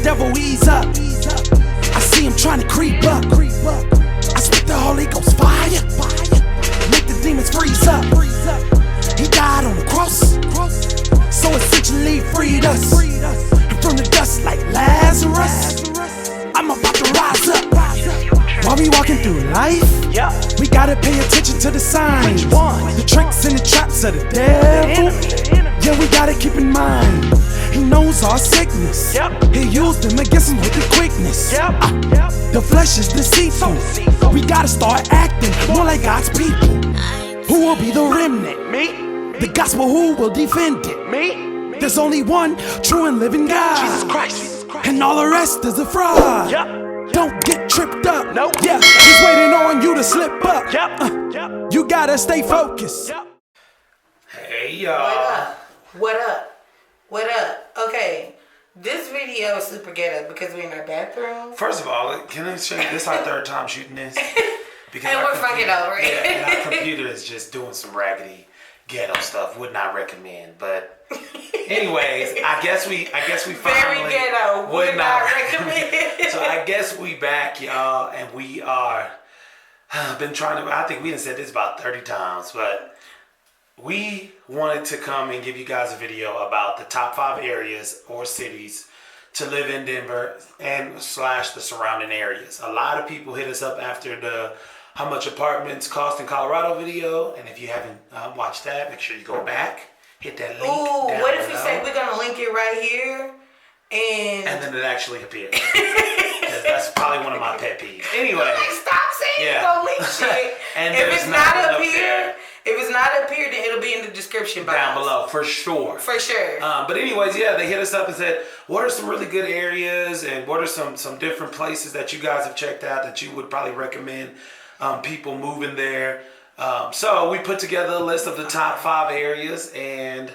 devil ease up. I see him trying to creep up. I speak the Holy Ghost fire, make the demons freeze up. He died on the cross, so essentially freed us. And from the dust like Lazarus, I'm about to rise up. While we walking through life, we gotta pay attention to the signs, the tricks and the traps of the devil. Yeah, we gotta keep in mind, he knows our sickness. He used them against him with the quickness. The flesh is deceitful. We gotta start acting more like God's people. Who will be the remnant? Me. The gospel, who will defend it? Me. There's only one true and living God, Jesus Christ. And all the rest is a fraud. Don't get tripped up. Nope. Yeah, he's waiting on you to slip up. You gotta stay focused. Hey y'all. What up? Okay, this video is super ghetto because we're in our bathroom. First of all, can I show you, this is our third time shooting this. Because and we're fucking over it. Yeah, and our computer is just doing some raggedy ghetto stuff. Would not recommend. But anyways, I guess we finally very ghetto. Would not recommend. So I guess we back, y'all, and we are been trying to. I think we done said this about 30 times, but we wanted to come and give you guys a video about the top 5 areas or cities to live in Denver and / the surrounding areas. A lot of people hit us up after the how much apartments cost in Colorado video, and if you haven't watched that, make sure you go back, hit that link. Ooh, down what if below. we say we're gonna link it right here, and then it actually appears? Because that's probably one of my pet peeves. Anyway, like, stop saying you're gonna link shit. And if it's not up here, there. If it's not up here, then it'll be in the description box. Down below, for sure. For sure. But anyways, yeah, they hit us up and said, what are some really good areas and what are some different places that you guys have checked out that you would probably recommend people moving there? So we put together a list of the top 5 areas, and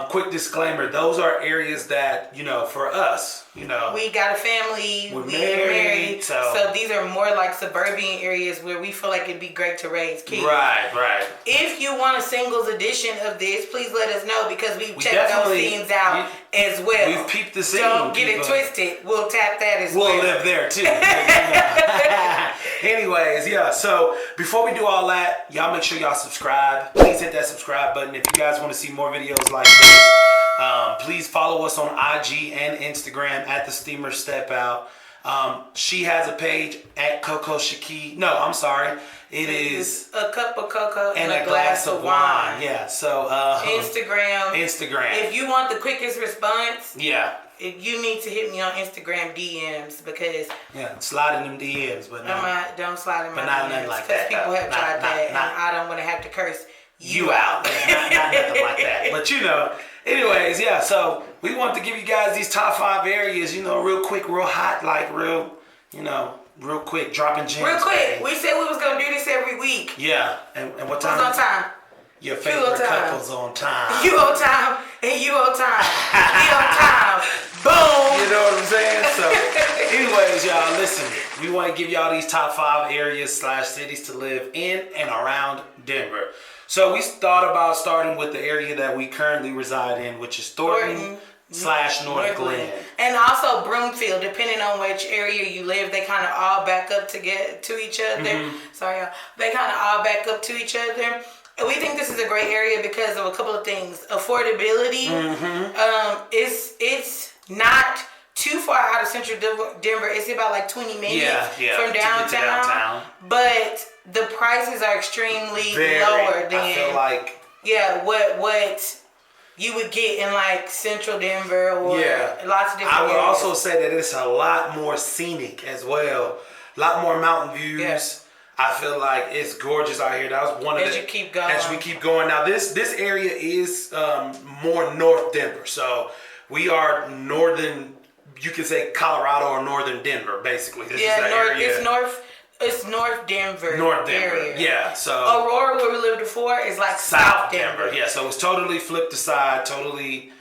quick disclaimer, those are areas that, for us, we got a family, we're we married, so these are more like suburban areas where we feel like it'd be great to raise kids. Right. If you want a singles edition of this, please let us know, because we've checked those scenes out as well. We've peeped the scene. Don't get it twisted. We'll tap that as well. We'll live there too. Anyways, yeah, so before we do all that, y'all make sure y'all subscribe. Please hit that subscribe button if you guys want to see more videos like this. Please follow us on IG and Instagram at The Steamer Step Out. She has a page at Coco Shaki. No, I'm sorry. It is a cup of cocoa and a glass of wine. Yeah, so Instagram. If you want the quickest response, you need to hit me on Instagram DMs, because slide in them DMs, but don't slide in my DMs, nothing like that. People have tried that, and I don't want to have to curse you out. not nothing like that. But anyways, yeah. So we want to give you guys these top 5 areas. Real quick, real hot, like real quick, dropping gems. Real quick. We said we was gonna do this every week. Yeah. And what time? Who's on time? Your favorite couple's on time. You on time, and you on time. We on time. Boom. You know what I'm saying? So, anyways, y'all, listen. We want to give y'all these top 5 areas / cities to live in and around Denver. So we thought about starting with the area that we currently reside in, which is Thornton / North Glen. And also Broomfield, depending on which area you live, they kind of all back up to each other. Sorry, y'all. They kind of all back up to each other. And we think this is a great area because of a couple of things. Affordability. It's not too far out of central Denver. It's about like 20 minutes from downtown. But the prices are extremely lower than, I feel like, what you would get in like central Denver or lots of different I would areas. also say that it's a lot more scenic as well. A lot more mountain views. Yeah. I feel like it's gorgeous out here. That was one of as we keep going. Now this area is more North Denver. So we are northern, you can say Colorado or northern Denver, basically. This is the area. It's North Denver. North Denver, area. Yeah. So Aurora, where we lived before, is like South Denver. Yeah, so it's totally flipped aside, totally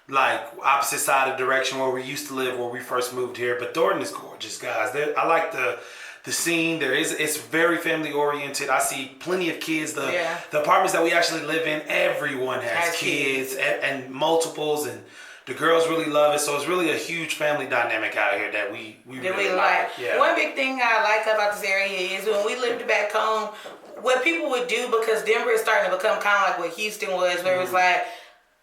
like opposite side of direction where we used to live, where we first moved here. But Thornton is gorgeous, guys. I like the scene. It's very family oriented. I see plenty of kids. The apartments that we actually live in, everyone has kids and multiples, and The girls really love it, so it's really a huge family dynamic out here that we really like. Yeah. One big thing I like about this area is when we lived back home, what people would do, because Denver is starting to become kind of like what Houston was, where it was like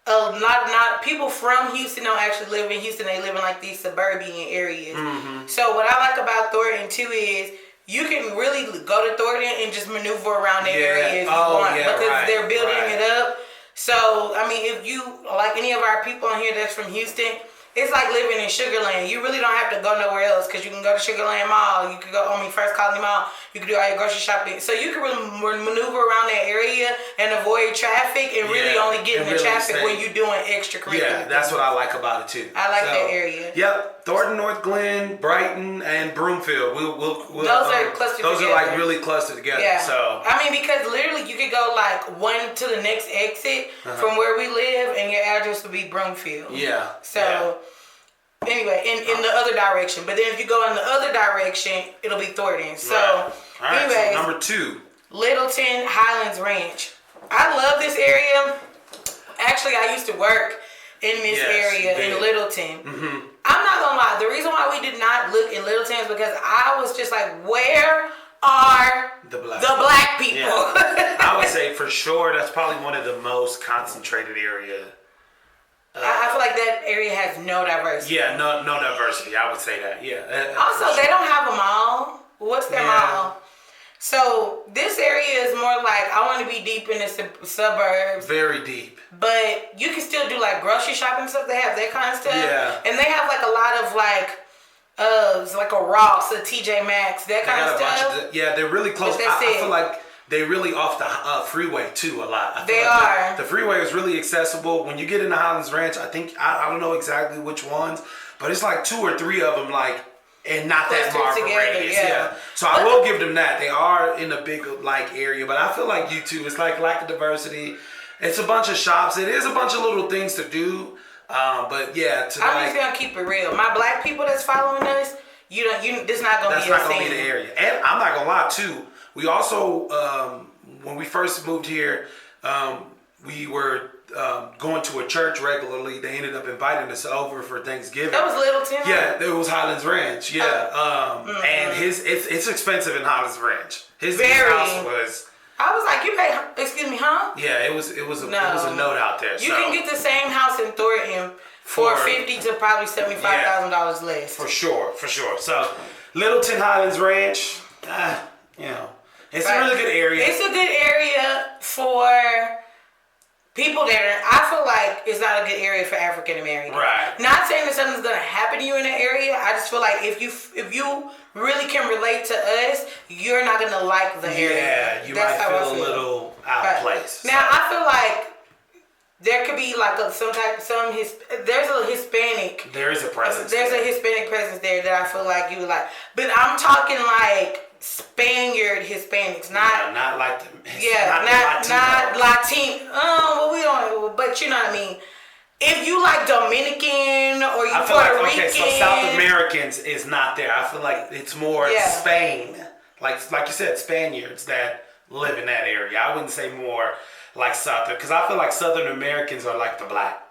not people from Houston don't actually live in Houston. They live in like these suburban areas. So what I like about Thornton too is you can really go to Thornton and just maneuver around the area if you want, because they're building it up. So, I mean, if you, like any of our people on here that's from Houston, it's like living in Sugar Land. You really don't have to go nowhere else, because you can go to Sugar Land Mall. You could go, First Colony Mall. You can do all your grocery shopping. So you can really maneuver around that area and avoid traffic and really only get in the traffic when you're doing extracurricular. Yeah, that's what I like about it too. I like that area. Yep, Thornton, North Glen, Brighton, and Broomfield. We'll those are clustered together. Those are like really clustered together. Yeah. So I mean, because literally you could go like one to the next exit from where we live, and your address would be Broomfield. Yeah. So. Anyway, in the other direction. But then if you go in the other direction, it'll be Thornton. So, anyways, so number 2. Littleton, Highlands Ranch. I love this area. Actually, I used to work in this area in Littleton. I'm not going to lie. The reason why we did not look in Littleton is because I was just like, where are the black people? Yeah. I would say for sure that's probably one of the most concentrated areas. I feel like that area has no diversity. Yeah, no diversity. I would say that. Yeah. Also, they don't have a mall. What's their mall? So this area is more like, I want to be deep in the suburbs. Very deep. But you can still do like grocery shopping stuff. They have that kind of stuff. Yeah. And they have like a lot of it's like a Ross, a TJ Maxx, that kind of stuff. They're really close. I feel like they really off the freeway too a lot. They are. The freeway is really accessible. When you get into Highlands Ranch, I think, I don't know exactly which ones, but it's like 2 or 3 of them, like, and not that far from radius. Yeah. So I will give them that. They are in a big like area, but I feel like you too. It's like lack of diversity. It's a bunch of shops. It is a bunch of little things to do. But yeah, I'm just gonna keep it real. My black people that's following us, this not gonna be the area. And I'm not gonna lie too. We also, when we first moved here, we were going to a church regularly. They ended up inviting us over for Thanksgiving. That was Littleton? Yeah, it was Highlands Ranch. Yeah, and it's expensive in Highlands Ranch. His house was. I was like, you pay? Excuse me, huh? Yeah, it was a note out there. You can get the same house in Thornton for $50,000 to probably $75,000 less. For sure. So Littleton, Highlands Ranch, it's a really good area. It's a good area for people that I feel like it's not a good area for African Americans. Right. Not saying that something's gonna happen to you in that area. I just feel like if you really can relate to us, you're not gonna like the area. Yeah, you might feel a little out of place. Now I feel like there could be like there's a Hispanic. There is a presence. There's a Hispanic presence there that I feel like you would like. But I'm talking like Spaniard Hispanics, not like not Latino. Well, we don't. But you know what I mean. If you like Dominican or you Puerto Rican, okay, so South Americans is not there. I feel like it's more Spain, like you said, Spaniards that live in that area. I wouldn't say more like Southern, because I feel like Southern Americans are like the black.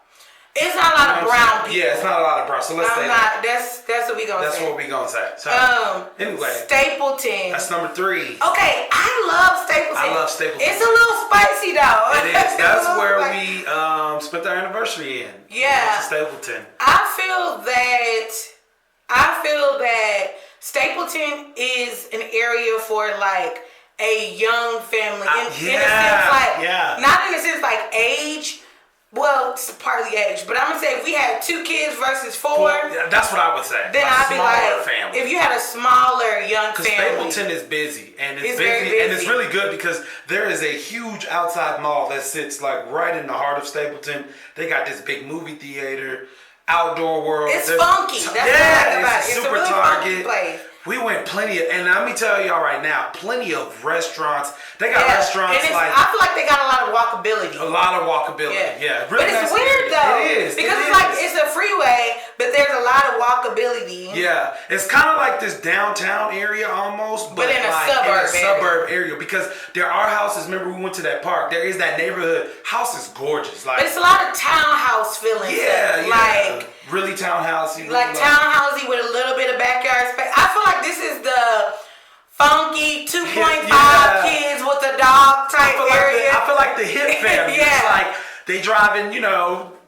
It's not a lot of brown people. Yeah, it's not a lot of brown. So let's say that. That's what we gonna say. That's what we gonna say. So anyway, Stapleton. That's number 3. Okay, I love Stapleton. I love Stapleton. It's a little spicy though. It is. That's where we spent our anniversary in. Yeah. Stapleton. I feel that Stapleton is an area for like a young family. In a sense, like not in a sense like age. Well, it's partly age, but I'm gonna say if we had 2 kids versus 4, that's what I would say. Then I'd be like, family. If you had a smaller young family, because Stapleton is busy and it's very busy, and it's really good because there is a huge outside mall that sits like right in the heart of Stapleton. They got this big movie theater, outdoor world. It's funky. That's what I like about it. It's a really funky place. We went and let me tell y'all right now, plenty of restaurants. They got restaurants and I feel like they got a lot of walkability. A walkability, yeah. Really, but it's nice weird though. It is. Because it's like, it's a freeway, but there's a lot of walkability. Yeah, it's kind of like this downtown area almost, But in a like suburb area because there are houses. Remember, we went to that park. There is that neighborhood. House is gorgeous. Like It's a lot of townhouse feeling. yeah, Like really townhousey. like townhousey with a little bit of backyard space. I feel like this is the funky 2.5 kids with a dog type area. I feel like the hip family. Yeah. It's like they driving,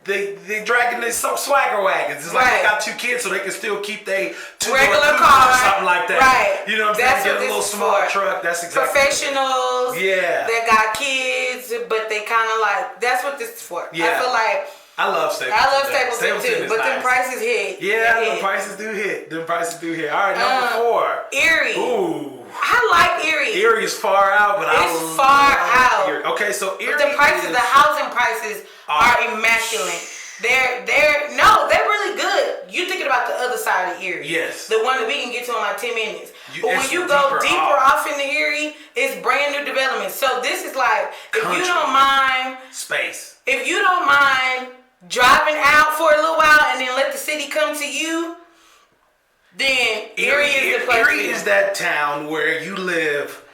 they dragging their swagger wagons. It's like they got 2 kids, so they can still keep their regular car or something like that. Right. You know what I'm That's saying? what Get a little this is small for. truck. That's exactly. Professionals. Yeah. That got kids, but they kind of like. That's what this is for. Yeah. I feel like. I love Stapleton. I love Stapleton too, but them prices hit. Yeah, the prices do hit. Them prices do hit. All right, number 4. Eerie. Ooh. I like Eerie. Erie is far out, but It's far out. Erie. Okay, so Eerie. But the prices, the housing prices are immaculate. They're really good. You thinking about the other side of Eerie. Yes. The one that we can get to in like 10 minutes. But when It's you go deeper off. off into Eerie, it's brand new development. So this is like, if Country. you don't mind, Space. if you don't mind driving out for a little while and then let the city come to you, then Eerie is the place. Eerie is that town where you live.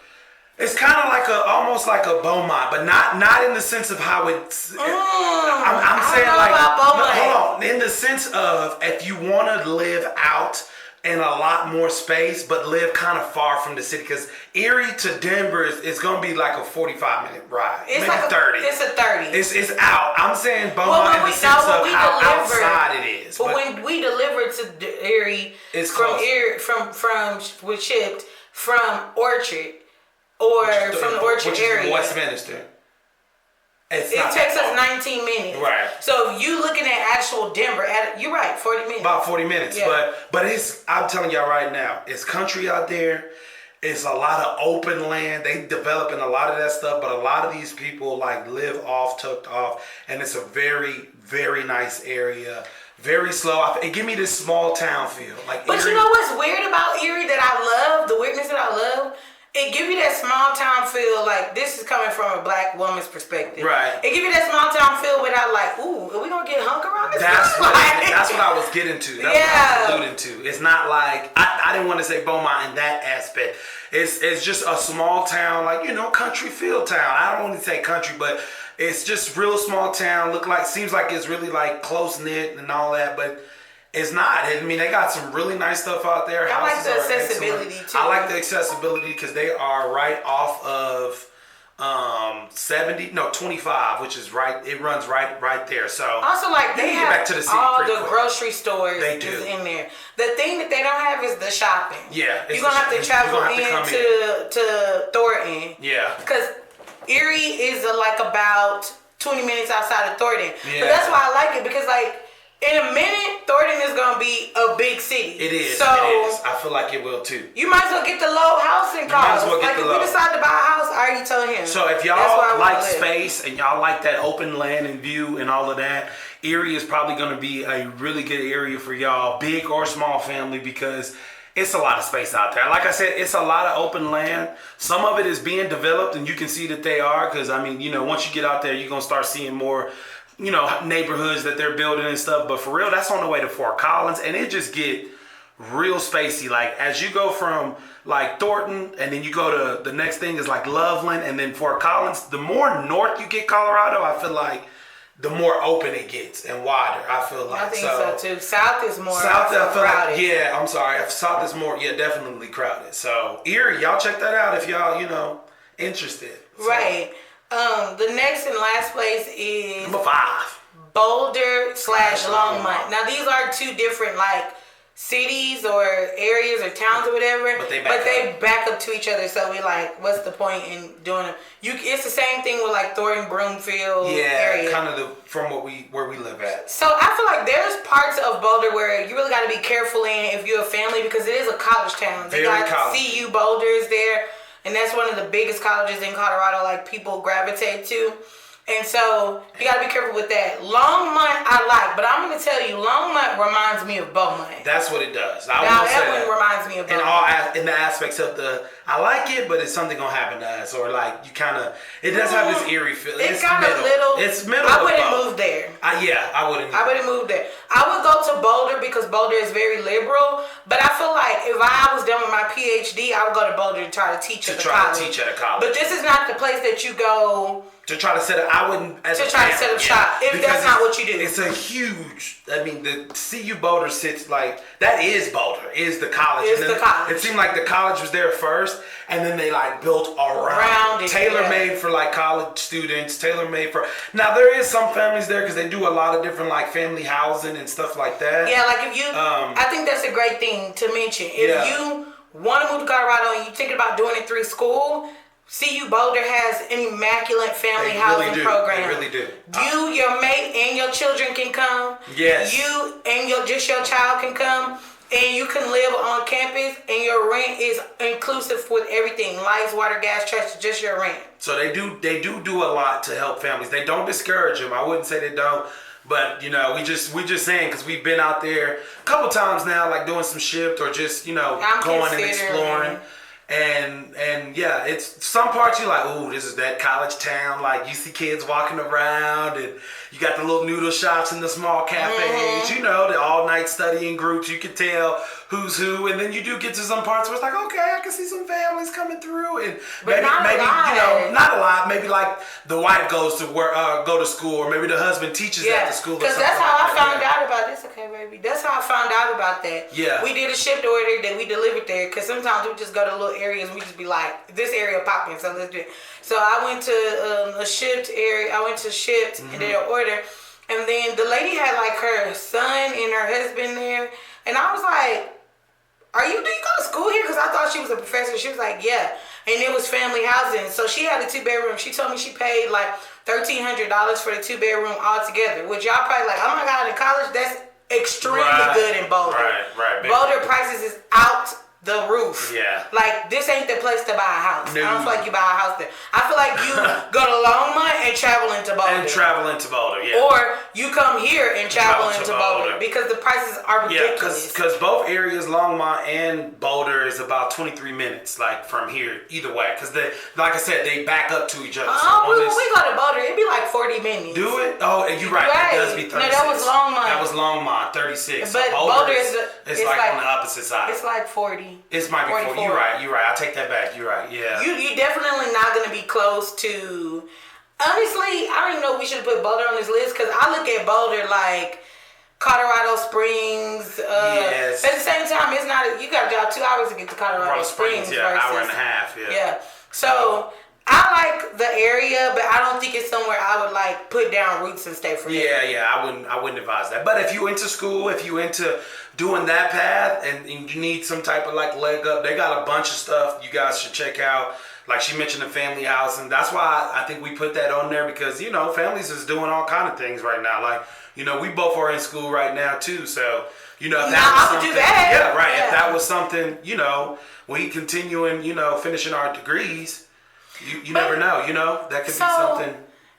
It's kind of like almost like a Beaumont, but not in the sense of how it's. I'm saying like hold on. In the sense of if you want to live out in a lot more space, but live kind of far from the city, because Eerie to Denver is going to be like a 45-minute ride, It's maybe like 30. It's a 30. It's out. I'm saying Beaumont in the sense of how outside it is. But when we deliver to Eerie, it's from closer. Eerie, from we're shipped from Orchard or from the Orchard which area. Is Westminster. It takes us 19 minutes. Right. So if you looking at actual Denver, you're right, 40 minutes. About 40 minutes. Yeah. But I'm telling y'all right now, it's country out there. It's a lot of open land. They developing a lot of that stuff, but a lot of these people like live tucked off, and it's a very, very nice area. Very slow. It give me this small town feel. Like but Eerie. You know what's weird about Eerie that I love? The weirdness that I love? It give you that small town feel, like this is coming from a black woman's perspective. Right. It give you that small town feel without like, ooh, are we gonna get hung around this? That's what I was getting to. That's what I was alluding to. It's not like I didn't want to say Beaumont in that aspect. It's just a small town, like country feel town. I don't want to say country, but it's just real small town. Seems like it's really like close knit and all that, but. It's not. I mean, they got some really nice stuff out there. I like the Houses are accessibility excellent. too. I like the accessibility because they are right off of 25, which is right. It runs right there. So also, like they have back to the city all the quick. grocery stores They do. is in there. The thing that they don't have is the shopping. Yeah, you're gonna have to travel to Thornton. Yeah, because Eerie is like about 20 minutes outside of Thornton. Yeah. But that's why I like it because like. In a minute, Thornton is gonna be a big city. It is. So it is. I feel like it will too. You might as well get the low housing cost. Like if we decide to buy a house, I already told him. So if y'all like space and y'all like that open land and view and all of that, Eerie is probably gonna be a really good area for y'all, big or small family, because it's a lot of space out there. Like I said, it's a lot of open land. Some of it is being developed, and you can see that they are, because I mean, once you get out there, you're gonna start seeing more. Neighborhoods that they're building and stuff. But for real, that's on the way to Fort Collins, and it just get real spacey. Like as you go from like Thornton, and then you go to the next thing is like Loveland, and then Fort Collins. The more north you get Colorado, I feel like the more open it gets and wider. I feel like. I think so too. South is more crowded. I'm sorry. South is more, definitely crowded. So Eerie, y'all check that out if y'all, interested. So. Right. The next and last place is number 5. Boulder / Longmont. Now these are 2 different like cities or areas or towns or whatever, but they back up to each other. So we like, what's the point in doing them? It's the same thing with like Thornton, Broomfield area. Kind of from where we live at. So I feel like there's parts of Boulder where you really got to be careful in if you're a family, because it is a college town. They got CU Boulder is there. And that's one of the biggest colleges in Colorado, like people gravitate to. And so you gotta be careful with that. Longmont I like, but I'm gonna tell you, Longmont reminds me of Beaumont. That's what it does. That one reminds me of Beaumont. In the aspects of I like it, but it's something gonna happen to us, or like you kind of. It does have this eerie feel. It's kind of little. It's middle. I wouldn't move there. I wouldn't. I wouldn't move there. I would go to Boulder because Boulder is very liberal. But I feel like if I was done with my PhD, I would go to Boulder to try to teach at a college. But this is not the place that you go to try to set up. I wouldn't to try to set up shop if that's not what you do. It's a huge. I mean, the CU Boulder sits like that is Boulder is the college. It's the college. It seemed like the college was there first, and then they like built around it. Tailor made for like college students. Tailor made for. Now there is some families there because they do a lot of different like family housing and stuff like that. Yeah, like if you, I think that's a great thing to mention. If you want to move to Colorado and you're thinking about doing it through school, CU Boulder has an immaculate family housing program. They really do. You, your mate, and your children can come. Yes. You and your child can come, and you can live on campus, and your rent is inclusive with everything: lights, water, gas, trash, just your rent. So they do a lot to help families. They don't discourage them. I wouldn't say they don't. But we just saying because we've been out there a couple times now, like doing some shift or just going and exploring. And yeah, it's some parts you're like, ooh, this is that college town. Like you see kids walking around, and you got the little noodle shops and the small cafes. The all night studying groups. You can tell who's who, and then you do get to some parts where it's like, okay, I can see some families coming through, and maybe not a lot. Maybe like the wife goes to work, go to school, or maybe the husband teaches at the school. Because that's how I found out about this. Okay, baby, that's how I found out about that. Yeah, we did a shift order that we delivered there. Because sometimes we just go to little areas, and we just be like, this area popping, so let's do it. So I went to a shift area. I went to shift and did an order, and then the lady had like her son and her husband there, and I was like, do you go to school here? Because I thought she was a professor. She was like, yeah. And it was family housing. So she had a 2-bedroom. She told me she paid like $1,300 for the 2-bedroom altogether. Which y'all probably like, oh my God, in college, that's extremely good in Boulder. Right. Boulder prices is out the roof. Yeah. Like, this ain't the place to buy a house. No. I don't feel like you buy a house there. I feel like you go to Longmont and travel into Boulder. Yeah. Or you come here and travel into Boulder because the prices are ridiculous. Because both areas, Longmont and Boulder, is about 23 minutes, like from here, either way. Because like I said, they back up to each other. When we go to Boulder, it'd be like 40 minutes. Do it? Oh, you're right. It does be 36. No, that was Longmont. That was Longmont, 36. But so Boulder is like on the opposite side. It's like 40. It might be 40. You're right. I'll take that back. You're right. Yeah. You definitely not gonna be close to. Honestly, I don't even know if we should put Boulder on this list because I look at Boulder like Colorado Springs. Yes. At the same time, it's not. You got to drive 2 hours to get to Colorado Springs. Yeah, hour and a half. Yeah. So I like the area, but I don't think it's somewhere I would like put down roots and stay for. Yeah. I wouldn't advise that. But if you into school, if you into doing that path, and you need some type of like leg up, they got a bunch of stuff you guys should check out. Like she mentioned, the family house, and that's why I think we put that on there because families is doing all kind of things right now. Like we both are in school right now too, so if that was something, yeah, right. Yeah. If that was something, we continuing, finishing our degrees, you never know, that could be something.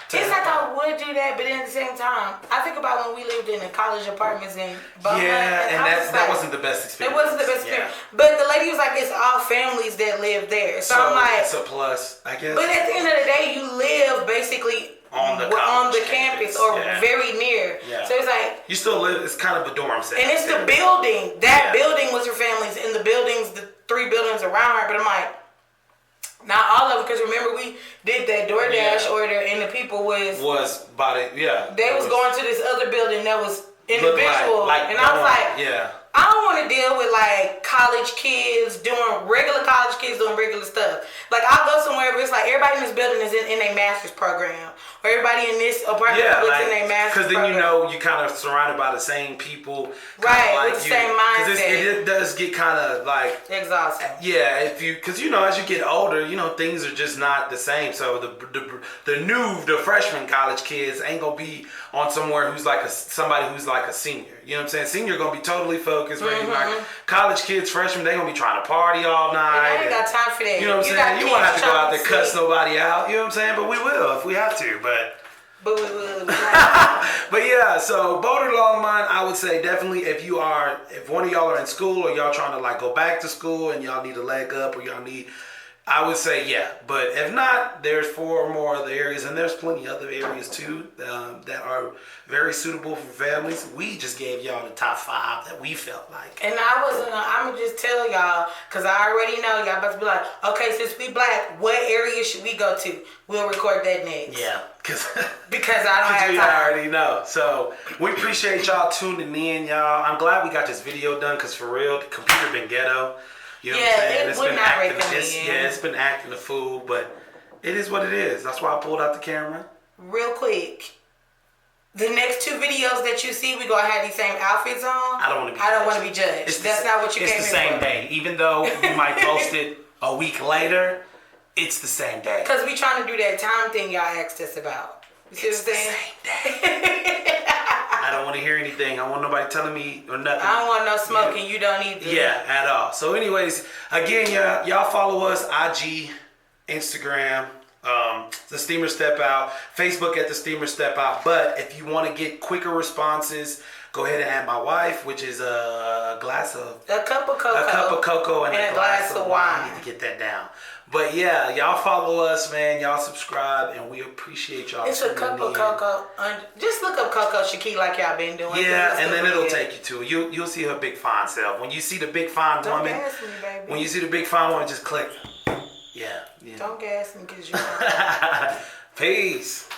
It's like I would do that, but at the same time, I think about when we lived in the college apartments in Boulder. Yeah, and that wasn't the best experience. It wasn't the best experience. But the lady was like, it's all families that live there. So I'm like, it's a plus, I guess. But at the end of the day, you live basically on the campus or very near. Yeah. So it's like you still live. It's kind of a dorm set. And it's the building. That building was her family's, and the 3 buildings around her. But I'm like. Not all of it, because remember we did that DoorDash order, and the people was about it. Yeah, they was going to this other building that was individual, and I was like, I don't want to deal with like college kids doing regular stuff. Like I'll go somewhere where it's like everybody in this building is in a master's program, or everybody in this apartment is in a master's program. Because then you kind of surrounded by the same people, right? With the same mindset. Because it does get kind of like exhausting. Yeah, because as you get older, things are just not the same. So the freshman college kids ain't gonna be on somewhere who's like somebody who's like a senior. You know what I'm saying? Senior gonna be totally focused. Mm-hmm. Like college kids, freshmen, they gonna be trying to party all night. And I ain't got time for that. You know what I'm saying? You won't have to go out there cuss nobody out. You know what I'm saying? But we will if we have to. But we will. But yeah, so Boulder, Longmont, I would say definitely if one of y'all are in school or y'all trying to like go back to school and y'all need a leg up or y'all need I would say yeah, but if not, there's 4 more other areas, and there's plenty other areas too that are very suitable for families. We just gave y'all the top 5 that we felt like. And I'm gonna just tell y'all, cause I already know y'all about to be like, okay, since we black, what area should we go to? We'll record that next. Yeah, because I don't have we time. already know. So we appreciate y'all tuning in, y'all. I'm glad we got this video done, cause for real, the computer been ghetto. You know what I'm saying? It would not recommend. It's been acting a fool, but it is what it is. That's why I pulled out the camera. Real quick, the next 2 videos that you see, we gonna have these same outfits on. I don't want to be judged. That's not what you came in for. It's the same day. Even though we might post it a week later, it's the same day. Because we trying to do that time thing y'all asked us about. You see It's the what I'm saying? same day. I don't want to hear anything. I want nobody telling me or nothing. I don't want no smoking. You don't either. Yeah, at all. So anyways, again, y'all follow us, IG, Instagram, The Steamer Step Out, Facebook at The Steamer Step Out. But if you want to get quicker responses, go ahead and add my wife, which is a cup of cocoa and a glass of wine. I need to get that down. But yeah, y'all follow us, man. Y'all subscribe, and we appreciate y'all. It's a cup of cocoa. Just look up Coco Shaquille like y'all been doing. Yeah, and then it'll take you to it. You'll see her big fine self. When you see the big fine woman, don't gas me, baby. When you see the big fine woman, just click. Yeah. Don't gas me, cause you. Peace.